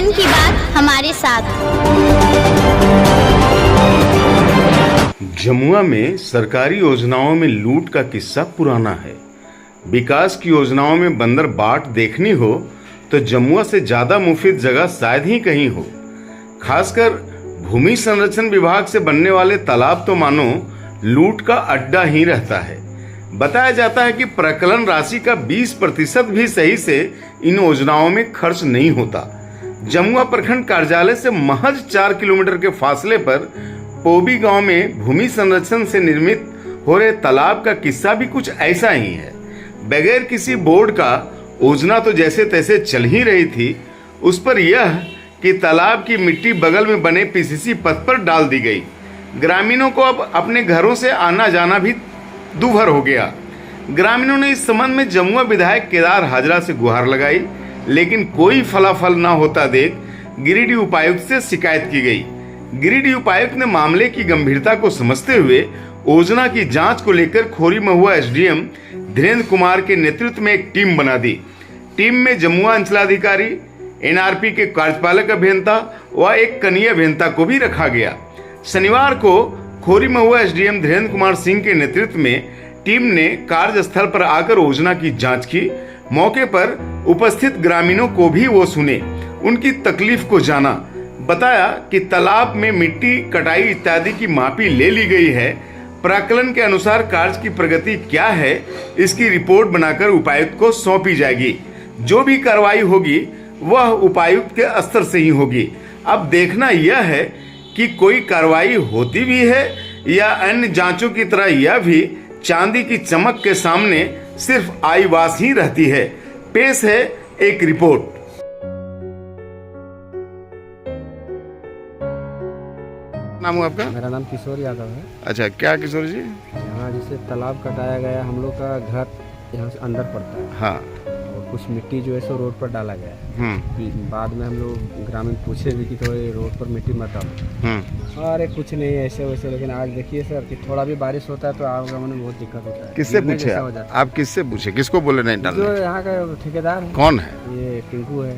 मन की बात हमारे साथ। जमुआ में सरकारी योजनाओं में लूट का किस्सा पुराना है। विकास की योजनाओं में बंदर बाट देखनी हो तो जमुआ से ज्यादा मुफीद जगह शायद ही कहीं हो। खासकर भूमि संरक्षण विभाग से बनने वाले तालाब तो मानो लूट का अड्डा ही रहता है। बताया जाता है कि प्रकलन राशि का 20% भी सही से इन योजनाओं में खर्च नहीं होता। जमुआ प्रखंड कार्यालय से महज 4 किलोमीटर के फासले पर पोबी गांव में भूमि संरक्षण से निर्मित हो रहे तालाब का किस्सा भी कुछ ऐसा ही है। बगैर किसी बोर्ड का योजना तो जैसे तैसे चल ही रही थी। उस पर यह कि तालाब की मिट्टी बगल में बने पीसीसी पथ पर डाल दी गई। ग्रामीणों को अब अपने घरों से आना जाना भी दूभर हो गया। ग्रामीणों ने इस संबंध में जमुआ विधायक केदार हाजरा से गुहार लगाई, लेकिन कोई फलाफल न होता देख गिरिडीह उपायुक्त से शिकायत की गई। गिरिडीह उपायुक्त ने मामले की गंभीरता को समझते हुए योजना की जांच को लेकर खोरी महुआ एसडीएम धीरेन्द्र कुमार के नेतृत्व में एक टीम बना दी। टीम में जमुआ अंचलाधिकारी, एनआरपी के कार्यपालक अभियंता व एक कनीय अभियंता को भी रखा गया। शनिवार को खोरी महुआ एसडीएम धीरेन्द्र कुमार सिंह के नेतृत्व में टीम ने कार्यस्थल पर आकर योजना की जांच की। मौके पर उपस्थित ग्रामीणों को भी वो सुने, उनकी तकलीफ को जाना। बताया कि तालाब में मिट्टी कटाई इत्यादि की मापी ले ली गई है। प्राक्कलन के अनुसार कार्य की प्रगति क्या है, इसकी रिपोर्ट बनाकर उपायुक्त को सौंपी जाएगी। जो भी कार्रवाई होगी वह उपायुक्त के स्तर से ही होगी। अब देखना यह है कि कोई कार्रवाई होती भी है या अन्य जांचों की तरह यह भी चांदी की चमक के सामने सिर्फ आईवास ही रहती है। पेश है एक रिपोर्ट। नाम हुआ आपका? मेरा नाम किशोर यादव है। अच्छा, क्या किशोर जी? यहाँ जिसे तालाब कटाया गया, हम लोग का घर यहाँ से अंदर पड़ता है। हाँ। और कुछ मिट्टी जो है सो रोड पर डाला गया है। बाद में हम लोग ग्रामीण पूछे भी कि थोड़ी रोड पर मिट्टी मत डालो। अरे कुछ नहीं ऐसे वैसे, लेकिन आज देखिए सर कि थोड़ा भी बारिश होता है तो आवागमन में बहुत दिक्कत होता है। किससे पूछे आप? किससे पूछे? किसको बोले नहीं डालने? जो यहाँ का ठेकेदार है। कौन है? ये टिंकू है,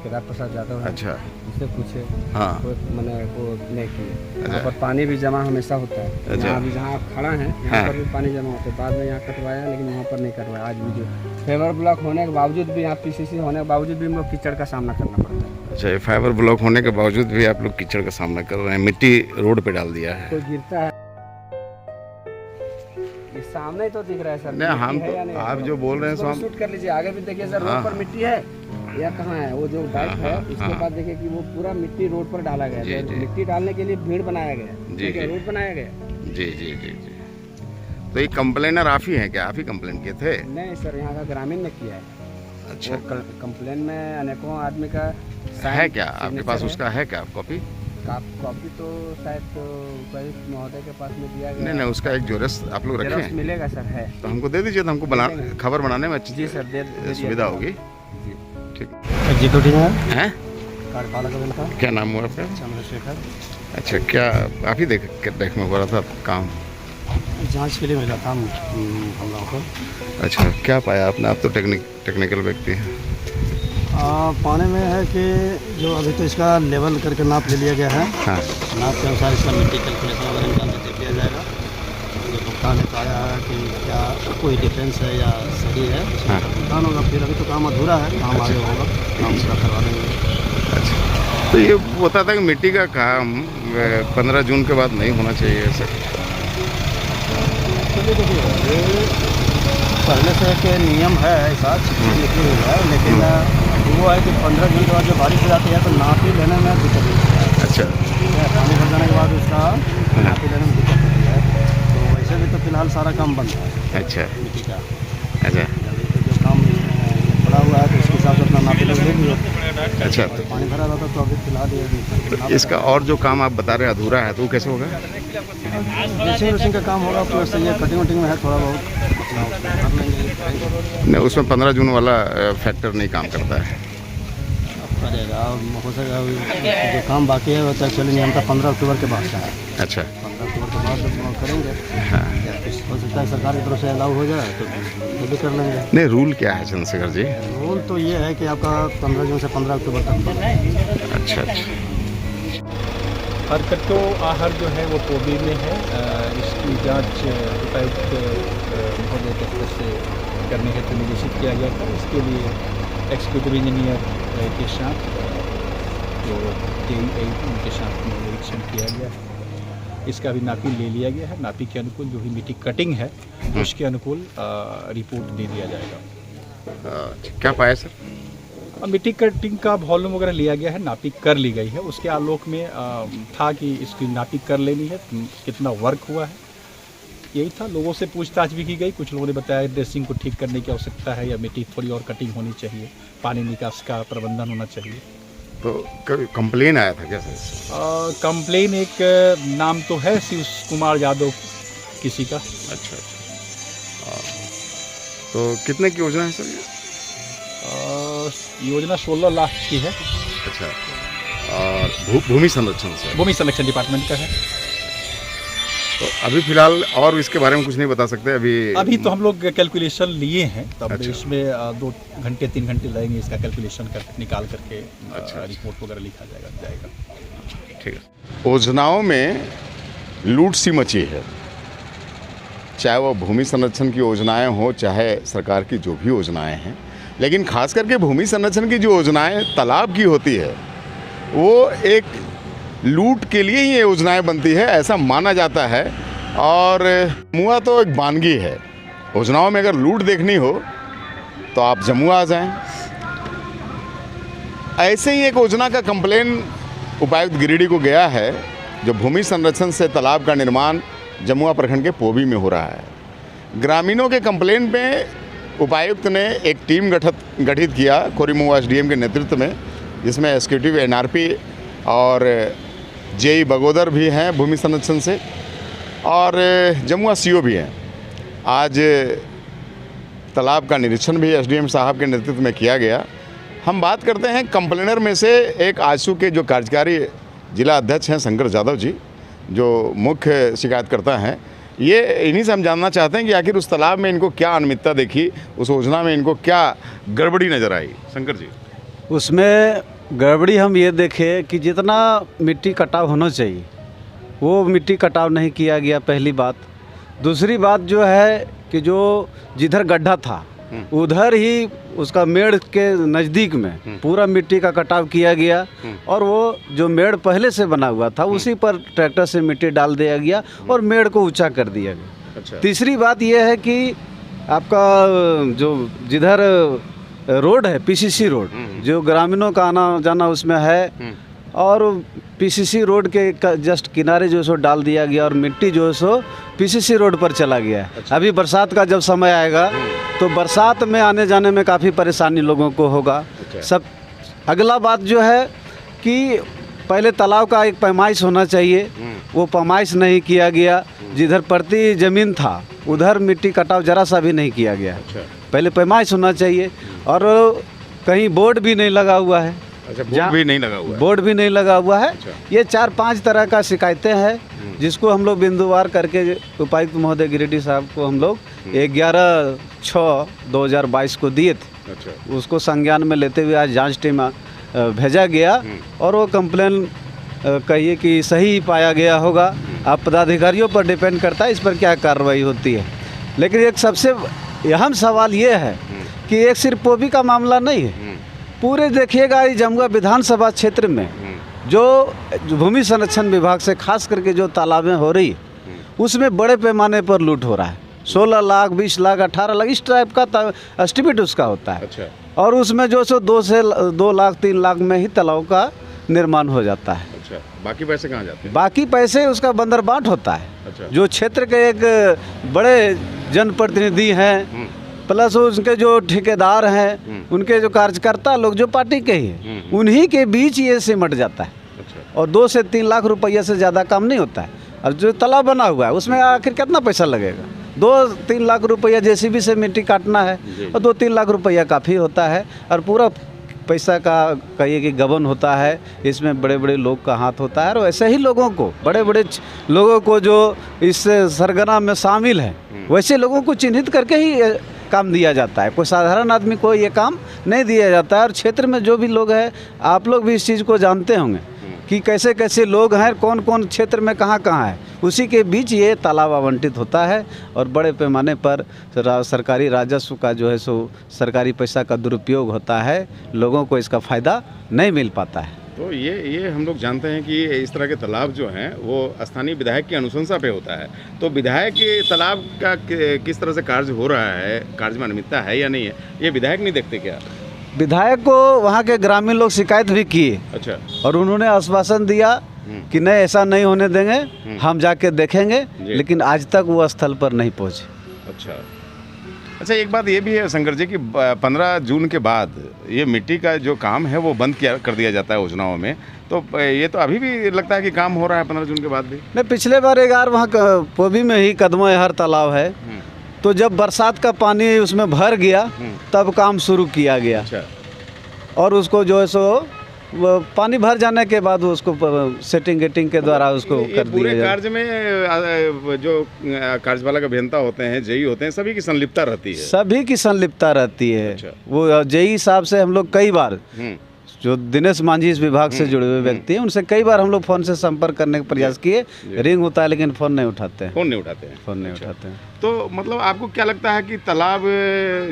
केदार प्रसाद यादव है। अच्छा, उससे पूछे। हाँ। मैंने वो नहीं किए। यहाँ पर पानी भी जमा हमेशा होता है। अच्छा। अभी जहाँ आप खड़ा है यहाँ पर भी पानी जमा होता है। बाद में यहाँ कटवाया, लेकिन यहाँ पर नहीं करवाया। आज भी जो फाइबर ब्लॉक होने के बावजूद भी, यहाँ पीसीसी होने के बावजूद भी हम लोग कीचड़ का सामना करना पड़ता है। अच्छा, ये फाइबर ब्लॉक होने के बावजूद भी आप लोग कीचड़ का सामना कर रहे हैं। मिट्टी रोड पे डाल दिया है। कोई गिरता है, ये सामने ही तो दिख रहा है सर। नहीं, हम तो आप जो बोल रहे हैं सो हम शूट कर लीजिए। आगे भी देखिए सर, रोड पर मिट्टी है। यह कहाँ है वो जो बाइक है, उसके बाद देखिए कि वो पूरा मिट्टी रोड पर डाला गया है। तो मिट्टी डालने के लिए भीड़ बनाया गया, ठीक है, रोड बनाया गया। जी जी जी जी। तो ये कंप्लेनर आप ही हैं क्या? आप ही कंप्लेन किए थे? नहीं सर, यहाँ का ग्रामीण ने किया है। अच्छा। कंप्लेन में अनेकों आदमी का है क्या आपके पास? उसका है क्या कॉपी? कॉपी तो शायद उपायुक्त महोदय के पास में दिया गया। नहीं, उसका एक जोरस आप लोग रखे हैं? मिलेगा सर, है तो हमको दे दीजिए, तो हमको खबर बनाने में अच्छी जी सर दे सुविधा होगी। ठीक एग्जीक्यूटिव है। कार्यपालक अभियंता। क्या नाम हुआ आपका? चंद्रशेखर। अच्छा, क्या आप ही देख में हो रहा था काम? जांच के लिए मिला था हम लोगों को। अच्छा, क्या पाया आपने? आप तो टेक्निकल व्यक्ति हैं। पाने में है कि जो अभी तो इसका लेवल करके नाप ले लिया गया है। हाँ। नाप के अनुसार इसका मिट्टी कैलकुलेशन वगैरह निकाल के देख लिया जाएगा। जो भुगतान है पाया है कि क्या कोई डिफरेंस है या सही है, हाँ। भुगतान होगा। फिर अभी तो काम अधूरा है, काम आगे होगा, काम पूरा करवा देंगे। अच्छा, तो ये होता था कि मिट्टी का काम 15 जून के बाद नहीं होना चाहिए ऐसा? चलिए देखिए, ये पहले से एक नियम है ऐसा निकली हुई है, लेकिन वो है कि 15 जून के बाद जो बारिश हो जाती है तो नापी लेने में दिक्कत होती है। अच्छा। पानी भर जाने के बाद उसका नापी लेने में दिक्कत होती है। तो वैसे भी तो फिलहाल सारा काम बंद है। अच्छा। मिट्टी का। अच्छा। जो काम पड़ा हुआ है तो उसके हिसाब से अपना नापी लोग ले लिए। अच्छा, तो पानी भरा रहता तो अभी फिलहाल ये इसका और जो काम आप बता रहे हैं अधूरा है, तो वो कैसे होगा? ड्रेसिंग का काम होगा, तो वैसे ये कटिंग वटिंग में है थोड़ा बहुत। नहीं, उसमें 15 जून वाला फैक्टर नहीं काम करता है। करेगा, हो सकेगा। जो काम बाकी है वो तो एक्चुअली नियम था 15 अक्टूबर के बाद का है। अच्छा। 15 अक्टूबर के बाद करेंगे। हाँ। हो सकता है सरकार की तरफ से अलाउ हो जाए तो भी कर लेंगे। नहीं, रूल क्या है चंद्रशेखर जी? रूल तो ये है कि आपका 15 जून से 15 अक्टूबर तक। अच्छा अच्छा। हरकतों आहर जो है वो पोबी में है। इसकी जांच उपायुक्त महोदय के स्तर से करने हेतु निर्देशित किया गया था। इसके लिए एक्जीक्यूटिव इंजीनियर के साथ जो उनके साथ निरीक्षण किया गया है। इसका भी नापी ले लिया गया है। नापी के अनुकूल जो भी मिट्टी कटिंग है उसके अनुकूल रिपोर्ट दे दिया जाएगा। क्या पाया सर? मिट्टी कटिंग का वॉल्यूम वगैरह लिया गया है, नापी कर ली गई है। उसके आलोक में था कि इसकी नापी कर लेनी है, कितना वर्क हुआ है, यही था। लोगों से पूछताछ भी की गई। कुछ लोगों ने बताया ड्रेसिंग को ठीक करने की आवश्यकता है या मिट्टी थोड़ी और कटिंग होनी चाहिए, पानी निकास का प्रबंधन होना चाहिए। तो कंप्लेन आया था क्या सर? कंप्लेन एक नाम तो है शिव कुमार यादव किसी का। अच्छा अच्छा। तो कितने की योजना है सर ये? योजना 16 लाख की है। अच्छा। और भूमि संरक्षण से? भूमि संरक्षण डिपार्टमेंट का है। तो अभी फिलहाल और इसके बारे में कुछ नहीं बता सकते अभी तो हम लोग कैलकुलेशन लिए हैं, तब अच्छा। इसमें 2 घंटे 3 घंटे लगेंगे इसका कैलकुलेशन निकाल करके अच्छा। रिपोर्ट वगैरह लिखा जाएगा। ठीक है। योजनाओं में लूट सी मची है, चाहे वो भूमि संरक्षण की योजनाएं हो चाहे सरकार की जो भी योजनाएं हैं, लेकिन खास करके भूमि संरक्षण की जो योजनाएं तालाब की होती है वो एक लूट के लिए ही ये योजनाएं बनती है, ऐसा माना जाता है। और जमुआ तो एक वानगी है। योजनाओं में अगर लूट देखनी हो तो आप जमुआ आ जाएं। ऐसे ही एक योजना का कंप्लेन उपायुक्त गिरिडीह को गया है, जो भूमि संरक्षण से तालाब का निर्माण जमुआ प्रखंड के पोबी में हो रहा है। ग्रामीणों के कंप्लेन पे उपायुक्त ने एक टीम गठित किया कोरीमुआ एसडीएम के नेतृत्व में, जिसमें एग्जीक्यूटिव एनआरपी और जेई बगोदर भी हैं भूमि संरक्षण से, और जमुआ सीओ भी हैं। आज तालाब का निरीक्षण भी एसडीएम साहब के नेतृत्व में किया गया। हम बात करते हैं कंप्लेनर में से एक आजसू के जो कार्यकारी जिला अध्यक्ष हैं शंकर यादव जी, जो मुख्य शिकायतकर्ता हैं। ये इन्हीं से हम जानना चाहते हैं कि आखिर उस तालाब में इनको क्या अनियमितता देखी, उस योजना में इनको क्या गड़बड़ी नज़र आई। शंकर जी, उसमें गड़बड़ी हम ये देखें कि जितना मिट्टी कटाव होना चाहिए वो मिट्टी कटाव नहीं किया गया, पहली बात। दूसरी बात जो है कि जो जिधर गड्ढा था उधर ही उसका मेड़ के नज़दीक में पूरा मिट्टी का कटाव किया गया, और वो जो मेड़ पहले से बना हुआ था उसी पर ट्रैक्टर से मिट्टी डाल दिया गया और मेड़ को ऊंचा कर दिया गया। अच्छा। तीसरी तीसरी बात यह है कि आपका जो जिधर रोड है पीसीसी रोड, जो ग्रामीणों का आना जाना उसमें है, और पीसीसी रोड के जस्ट किनारे जो सो डाल दिया गया और मिट्टी जो है सो पीसीसी रोड पर चला गया है। अच्छा। अभी बरसात का जब समय आएगा तो बरसात में आने जाने में काफ़ी परेशानी लोगों को होगा। अच्छा। सब अगला बात जो है कि पहले तालाब का एक पैमाइश होना चाहिए, वो पैमाइश नहीं किया गया। जिधर प्रति ज़मीन था उधर मिट्टी कटाव जरा सा भी नहीं किया गया। अच्छा। पहले पैमाइश होना चाहिए, और कहीं बोर्ड भी नहीं लगा हुआ है। अच्छा, बोर्ड भी नहीं लगा हुआ है। बोर्ड भी नहीं लगा हुआ है। अच्छा। ये 4-5 तरह का शिकायतें हैं, जिसको हम लोग बिंदुवार करके उपायुक्त महोदय गिरिडीह साहब को हम लोग 11/6/2022 को दिए थे। अच्छा। उसको संज्ञान में लेते हुए आज जांच टीम भेजा गया, और वो कंप्लेन कहिए कि सही पाया गया होगा। अब पदाधिकारियों पर डिपेंड करता है इस पर क्या कार्रवाई होती है। लेकिन एक सबसे अहम सवाल ये है कि एक सिर्फ पोबी का मामला नहीं है, पूरे देखिएगा इस जमुआ विधानसभा क्षेत्र में जो भूमि संरक्षण विभाग से खास करके जो तालाबें हो रही उसमें बड़े पैमाने पर लूट हो रहा है। 16 लाख, 20 लाख, 18 लाख इस टाइप का एस्टिमेट उसका होता है। अच्छा। और उसमें जो सो 2 लाख 3 लाख में ही तालाब का निर्माण हो जाता है। अच्छा, बाकी पैसे कहाँ जाते हैं? बाकी पैसे उसका बंदरबाट होता है। अच्छा। जो क्षेत्र के एक बड़े जनप्रतिनिधि हैं, प्लस उनके जो ठेकेदार हैं, उनके जो कार्यकर्ता लोग जो पार्टी के ही हैं, उन्हीं के बीच ये सिमट जाता है। अच्छा। और 2 से 3 लाख रुपया से ज़्यादा काम नहीं होता है। और जो तालाब बना हुआ है उसमें आखिर कितना पैसा लगेगा? 2-3 लाख रुपया जेसीबी से मिट्टी काटना है, और 2-3 लाख रुपया काफ़ी होता है। और पूरा पैसा का कहिए कि गबन होता है, इसमें बड़े बड़े लोग का हाथ होता है। और ऐसे ही लोगों को, बड़े बड़े लोगों को जो इस सरगना में शामिल हैं, वैसे लोगों को चिन्हित करके ही काम दिया जाता है। कोई साधारण आदमी को ये काम नहीं दिया जाता है। और क्षेत्र में जो भी लोग हैं, आप लोग भी इस चीज़ को जानते होंगे कि कैसे कैसे लोग हैं, कौन कौन क्षेत्र में कहाँ कहाँ है, उसी के बीच ये तालाब आवंटित होता है। और बड़े पैमाने पर सरकारी राजस्व का जो है सो सरकारी पैसा का दुरुपयोग होता है, लोगों को इसका फ़ायदा नहीं मिल पाता है। तो ये हम लोग जानते हैं कि इस तरह के तालाब जो हैं वो स्थानीय विधायक की अनुशंसा पे होता है। तो विधायक के तालाब का किस तरह से कार्य हो रहा है, कार्य में अनियमितता है या नहीं है, ये विधायक नहीं देखते क्या? विधायक को वहाँ के ग्रामीण लोग शिकायत भी किए। अच्छा। और उन्होंने आश्वासन दिया कि नहीं, ऐसा नहीं होने देंगे, हम जाके देखेंगे, लेकिन आज तक वो स्थल पर नहीं पहुँचे। अच्छा, एक बात ये भी है शंकर जी कि 15 जून के बाद ये मिट्टी का जो काम है वो बंद कर दिया जाता है योजनाओं में। तो ये तो अभी भी लगता है कि काम हो रहा है 15 जून के बाद भी? नहीं, पिछले बार एक बार वहाँ पोबी में ही कदमा हर तालाब है, तो जब बरसात का पानी उसमें भर गया तब काम शुरू किया गया। अच्छा। और उसको जो है सो वो पानी भर जाने के बाद उसको सेटिंग के द्वारा उसको कर दिया। पूरे कार्य में जो कार्यपालक अभियंता होते हैं, जेई होते हैं, सभी की संलिप्तता रहती है? सभी की संलिप्तता रहती है। अच्छा। वो जेई साहब से हम लोग कई बार, जो दिनेश मांझी इस विभाग से जुड़े हुए व्यक्ति हैं, उनसे कई बार हम लोग फ़ोन से संपर्क करने का प्रयास किए, रिंग होता है लेकिन फ़ोन नहीं उठाते हैं। फ़ोन नहीं उठाते हैं। तो मतलब आपको क्या लगता है कि तालाब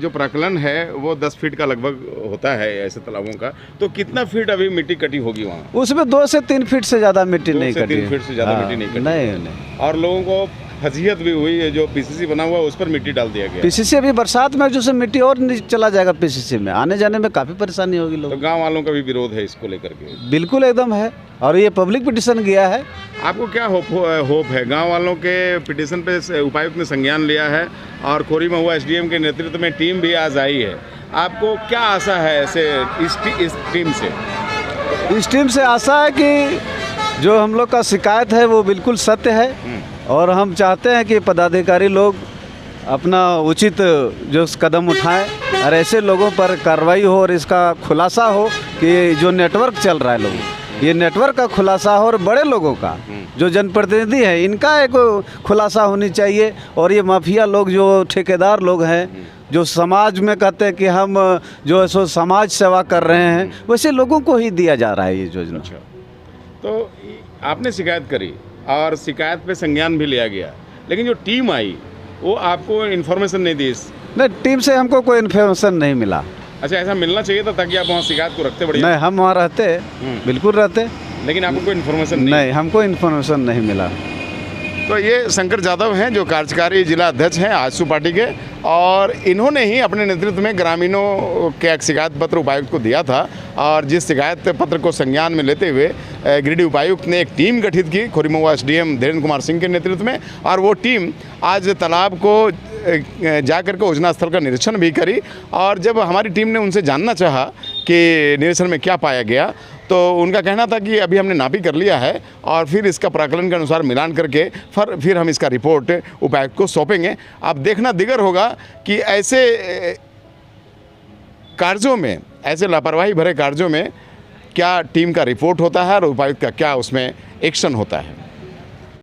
जो प्राकलन है वो 10 फीट का लगभग होता है ऐसे तालाबों का, तो कितना फीट अभी मिट्टी कटी होगी वहाँ? उसमें 2 से 3 फीट से ज़्यादा मिट्टी नहीं कटी। 3 फीट से ज़्यादा मिट्टी नहीं कटी? नहीं। और लोगों को फजीहत भी हुई है, जो पीसीसी बना हुआ है उस पर मिट्टी डाल दिया गया। पीसीसी अभी बरसात में जो से मिट्टी और चला जाएगा, पीसीसी में आने जाने में काफ़ी परेशानी होगी लोग। तो गांव वालों का भी विरोध है इसको लेकर के? बिल्कुल एकदम है, और ये पब्लिक पिटीशन गया है। आपको क्या होप है? गांव वालों के पिटीशन पे उपायुक्त ने संज्ञान लिया है और खोरी महुआ एसडीएम के नेतृत्व में टीम भी आज आई है। आपको क्या आशा है ऐसे इस टीम से? इस टीम से आशा है कि जो हम लोग का शिकायत है वो बिल्कुल सत्य है, और हम चाहते हैं कि पदाधिकारी लोग अपना उचित जो कदम उठाएं और ऐसे लोगों पर कार्रवाई हो और इसका खुलासा हो कि जो नेटवर्क चल रहा है लोगों, ये नेटवर्क का खुलासा हो, और बड़े लोगों का जो जनप्रतिनिधि हैं इनका एक खुलासा होनी चाहिए। और ये माफिया लोग, जो ठेकेदार लोग हैं, जो समाज में कहते हैं कि हम जो है सो समाज सेवा कर रहे हैं, वैसे लोगों को ही दिया जा रहा है ये योजना। अच्छा। तो आपने शिकायत करी और शिकायत पे संज्ञान भी लिया गया, लेकिन जो टीम आई वो आपको इन्फॉर्मेशन नहीं दी? नहीं, टीम से हमको कोई इन्फॉर्मेशन नहीं मिला। अच्छा, ऐसा मिलना चाहिए था ताकि आप वहाँ शिकायत को रखते? बढ़िया। नहीं, हम वहाँ रहते, बिल्कुल रहते, लेकिन आपको कोई इन्फॉर्मेशन नहीं, हमको इन्फॉर्मेशन नहीं मिला। तो ये शंकर यादव हैं जो कार्यकारी जिला अध्यक्ष हैं आजसू पार्टी के, और इन्होंने ही अपने नेतृत्व में ग्रामीणों के एक शिकायत पत्र उपायुक्त को दिया था। और जिस शिकायत पत्र को संज्ञान में लेते हुए गिरिडीह उपायुक्त ने एक टीम गठित की खोरी महुआ एसडीएम धीरेन्द्र कुमार सिंह के नेतृत्व में, और वो टीम आज तालाब को जाकर के योजना स्थल का निरीक्षण भी करी। और जब हमारी टीम ने उनसे जानना चाहा कि निरीक्षण में क्या पाया गया, तो उनका कहना था कि अभी हमने नापी कर लिया है और फिर इसका प्राकलन के अनुसार मिलान करके फिर हम इसका रिपोर्ट उपायुक्त को सौंपेंगे। अब देखना दिगर होगा कि ऐसे कार्यों में, ऐसे लापरवाही भरे कार्यों में क्या टीम का रिपोर्ट होता है और उपायुक्त का क्या उसमें एक्शन होता है।